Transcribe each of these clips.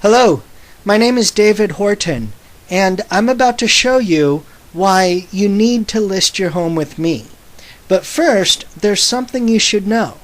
Hello, my name is David Horton, and I'm about to show you why you need to list your home with me. But first, there's something you should know.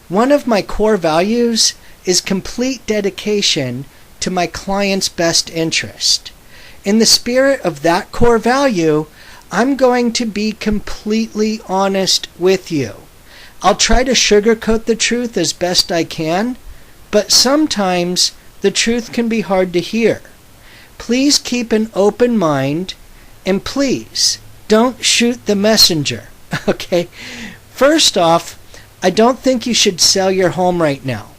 One of my core values is complete dedication to my client's best interest. In the spirit of that core value, I'm going to be completely honest with you. I'll try to sugarcoat the truth as best I can, but sometimes the truth can be hard to hear. Please keep an open mind, and please don't shoot the messenger, okay? First off, I don't think you should sell your home right now.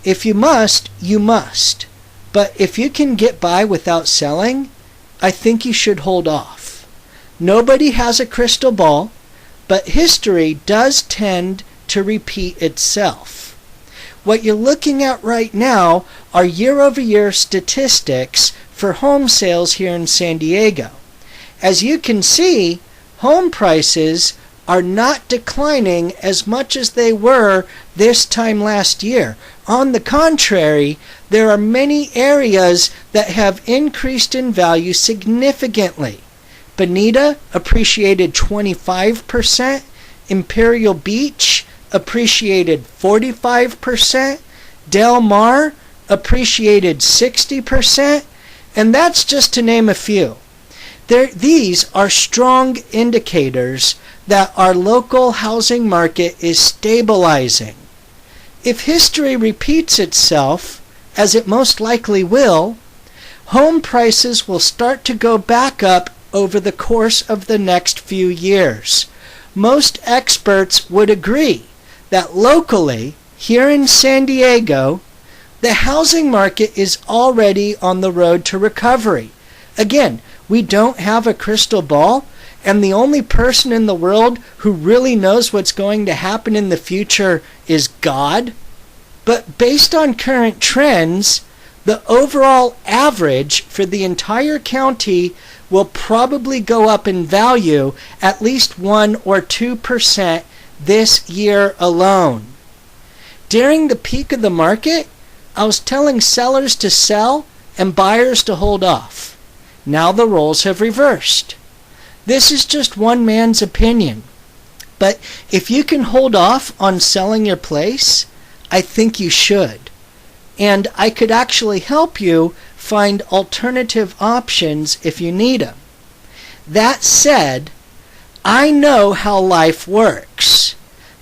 If you must, you must. But if you can get by without selling, I think you should hold off. Nobody has a crystal ball, but history does tend to repeat itself. What you're looking at right now are year-over-year statistics for home sales here in San Diego. As you can see, home prices are not declining as much as they were this time last year. On the contrary, there are many areas that have increased in value significantly. Bonita appreciated 25%, Imperial Beach appreciated 45%, Del Mar appreciated 60%, and that's just to name a few. These are strong indicators that our local housing market is stabilizing. If history repeats itself, as it most likely will, home prices will start to go back up over the course of the next few years. Most experts would agree that locally, here in San Diego, the housing market is already on the road to recovery. Again, we don't have a crystal ball, and the only person in the world who really knows what's going to happen in the future is God. But based on current trends, the overall average for the entire county will probably go up in value at least 1 or 2% this year alone. During the peak of the market, I was telling sellers to sell and buyers to hold off. Now the roles have reversed. This is just one man's opinion. But if you can hold off on selling your place, I think you should. And I could actually help you find alternative options if you need them. That said, I know how life works.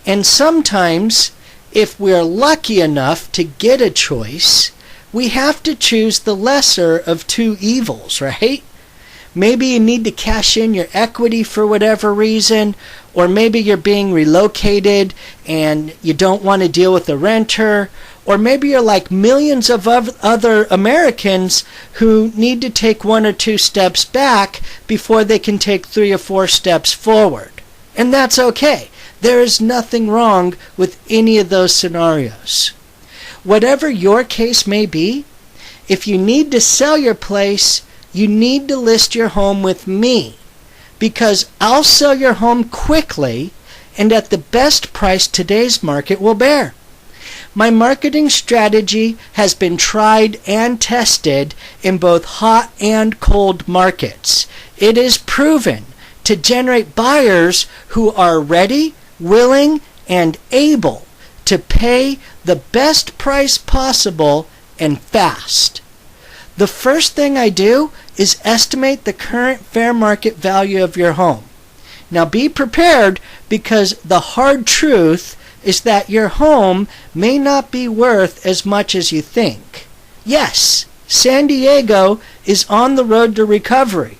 And sometimes, if we're lucky enough to get a choice, we have to choose the lesser of two evils, right? Maybe you need to cash in your equity for whatever reason, or maybe you're being relocated and you don't want to deal with a renter, or maybe you're like millions of other Americans who need to take 1 or 2 steps back before they can take 3 or 4 steps forward. And that's okay. There is nothing wrong with any of those scenarios. Whatever your case may be, if you need to sell your place, you need to list your home with me, because I'll sell your home quickly and at the best price today's market will bear. My marketing strategy has been tried and tested in both hot and cold markets. It is proven to generate buyers who are ready, willing, and able to pay the best price possible and fast. The first thing I do is estimate the current fair market value of your home. Now be prepared, because the hard truth is that your home may not be worth as much as you think. Yes, San Diego is on the road to recovery,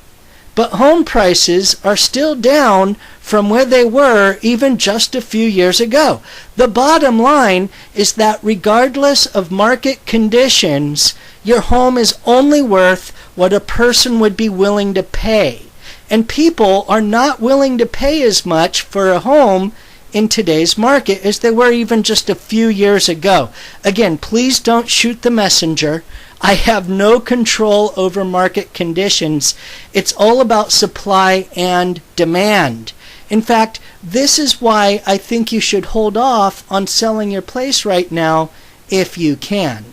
but home prices are still down from where they were even just a few years ago. The bottom line is that regardless of market conditions, your home is only worth what a person would be willing to pay. And people are not willing to pay as much for a home in today's market as they were even just a few years ago. Again, please don't shoot the messenger. I have no control over market conditions. It's all about supply and demand. In fact, this is why I think you should hold off on selling your place right now if you can.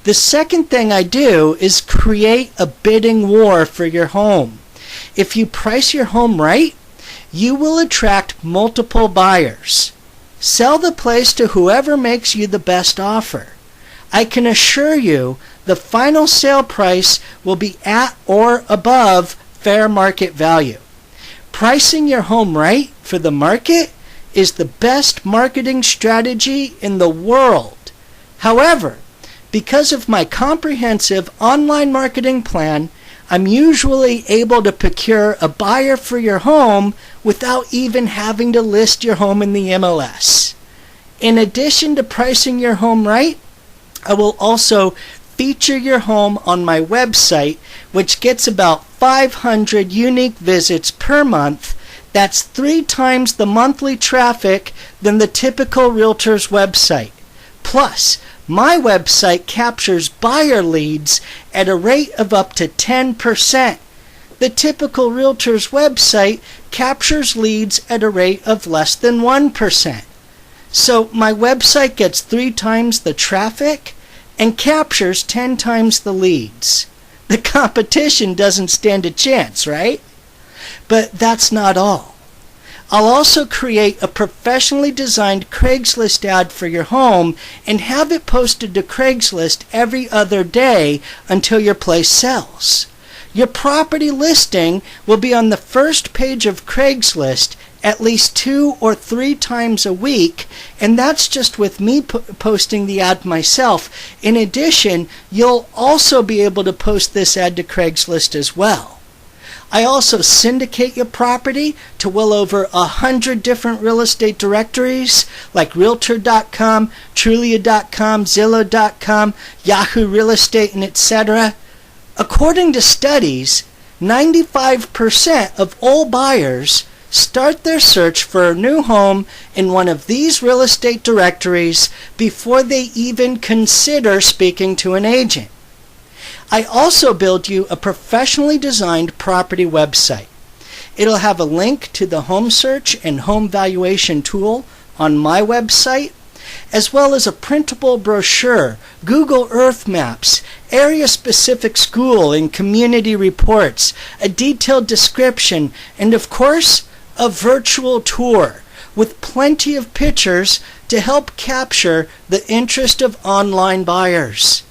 The second thing I do is create a bidding war for your home. If you price your home right, you will attract multiple buyers. Sell the place to whoever makes you the best offer. I can assure you the final sale price will be at or above fair market value. Pricing your home right for the market is the best marketing strategy in the world. However, because of my comprehensive online marketing plan, I'm usually able to procure a buyer for your home without even having to list your home in the MLS. In addition to pricing your home right, I will also feature your home on my website, which gets about 500 unique visits per month. That's 3 times the monthly traffic than the typical realtor's website. Plus, my website captures buyer leads at a rate of up to 10%. The typical realtor's website captures leads at a rate of less than 1%. So my website gets 3 times the traffic and captures 10 times the leads. The competition doesn't stand a chance, right? But that's not all. I'll also create a professionally designed Craigslist ad for your home and have it posted to Craigslist every other day until your place sells. Your property listing will be on the first page of Craigslist at least 2 or 3 times a week, and that's just with me posting the ad myself. In addition, you'll also be able to post this ad to Craigslist as well. I also syndicate your property to well over 100 different real estate directories like Realtor.com, Trulia.com, Zillow.com, Yahoo Real Estate, and etc. According to studies, 95% of all buyers start their search for a new home in one of these real estate directories before they even consider speaking to an agent. I also build you a professionally designed property website. It'll have a link to the home search and home valuation tool on my website, as well as a printable brochure, Google Earth maps, area-specific school and community reports, a detailed description, and of course, a virtual tour with plenty of pictures to help capture the interest of online buyers.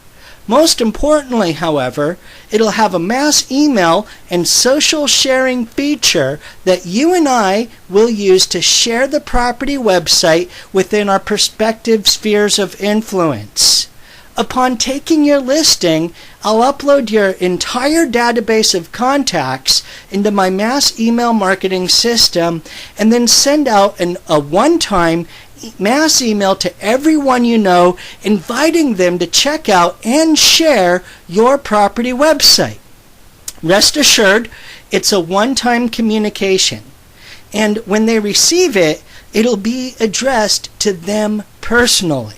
Most importantly, however, it'll have a mass email and social sharing feature that you and I will use to share the property website within our respective spheres of influence. Upon taking your listing, I'll upload your entire database of contacts into my mass email marketing system and then send out a one-time mass email to everyone you know, inviting them to check out and share your property website. Rest assured, it's a one-time communication. And when they receive it, it'll be addressed to them personally.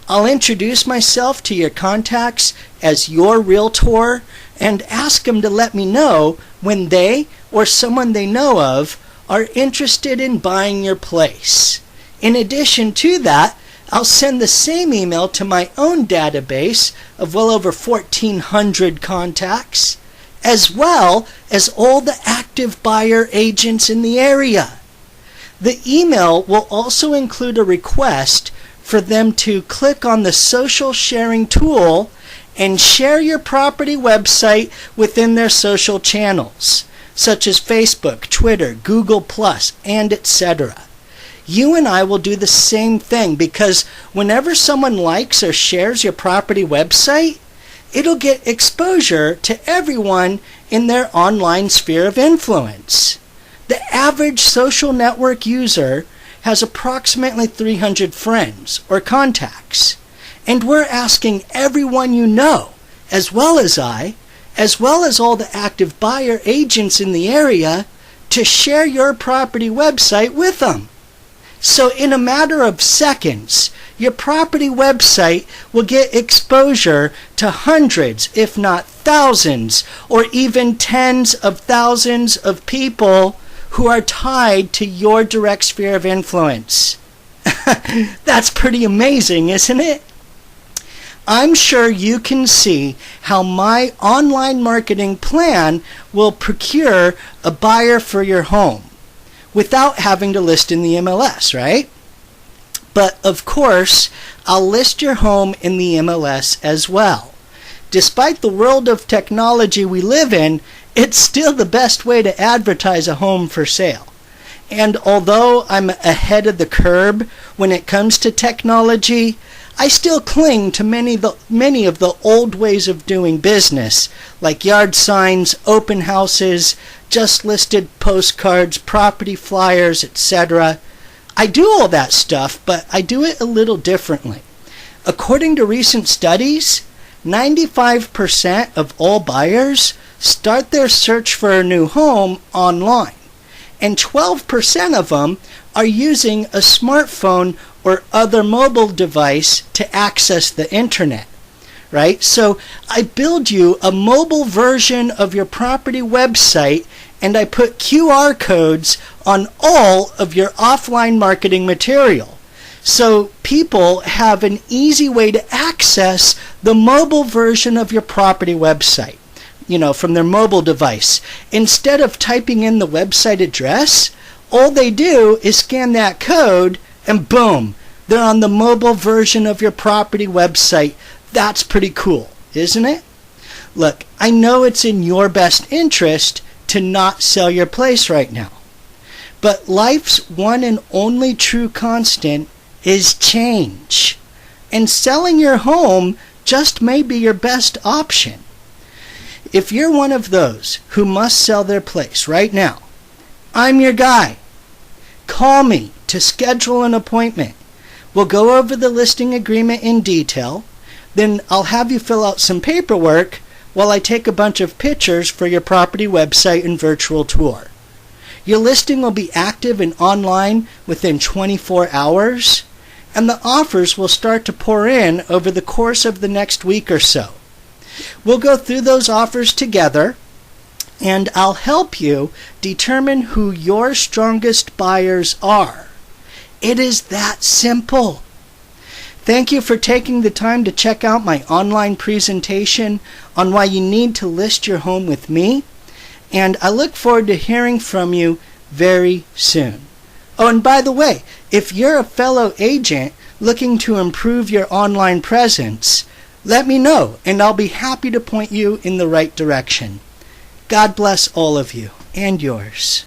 I'll introduce myself to your contacts as your realtor and ask them to let me know when they or someone they know of are interested in buying your place. In addition to that, I'll send the same email to my own database of well over 1,400 contacts, as well as all the active buyer agents in the area. The email will also include a request for them to click on the social sharing tool and share your property website within their social channels, such as Facebook, Twitter, Google+, and etc. You and I will do the same thing because whenever someone likes or shares your property website, it'll get exposure to everyone in their online sphere of influence. The average social network user has approximately 300 friends or contacts, and we're asking everyone you know, as well as I, as well as all the active buyer agents in the area, to share your property website with them. So in a matter of seconds, your property website will get exposure to hundreds, if not thousands, or even tens of thousands of people who are tied to your direct sphere of influence. That's pretty amazing, isn't it? I'm sure you can see how my online marketing plan will procure a buyer for your home without having to list in the MLS, right? But of course, I'll list your home in the MLS as well. Despite the world of technology we live in, it's still the best way to advertise a home for sale. And although I'm ahead of the curve when it comes to technology, I still cling to many of the old ways of doing business, like yard signs, open houses, just listed postcards, property flyers, etc. I do all that stuff, but I do it a little differently. According to recent studies, 95% of all buyers start their search for a new home online, and 12% of them are using a smartphone or other mobile device to access the internet, right? So I build you a mobile version of your property website, and I put QR codes on all of your offline marketing material. So people have an easy way to access the mobile version of your property website, from their mobile device. Instead of typing in the website address, all they do is scan that code and boom, they're on the mobile version of your property website. That's pretty cool, isn't it? Look, I know it's in your best interest to not sell your place right now. But life's one and only true constant is change. And selling your home just may be your best option. If you're one of those who must sell their place right now, I'm your guy. Call me to schedule an appointment. We'll go over the listing agreement in detail. Then I'll have you fill out some paperwork while I take a bunch of pictures for your property website and virtual tour. Your listing will be active and online within 24 hours, and the offers will start to pour in over the course of the next week or so. We'll go through those offers together, and I'll help you determine who your strongest buyers are. It is that simple. Thank you for taking the time to check out my online presentation on why you need to list your home with me, and I look forward to hearing from you very soon. Oh, and by the way, if you're a fellow agent looking to improve your online presence, let me know, and I'll be happy to point you in the right direction. God bless all of you and yours.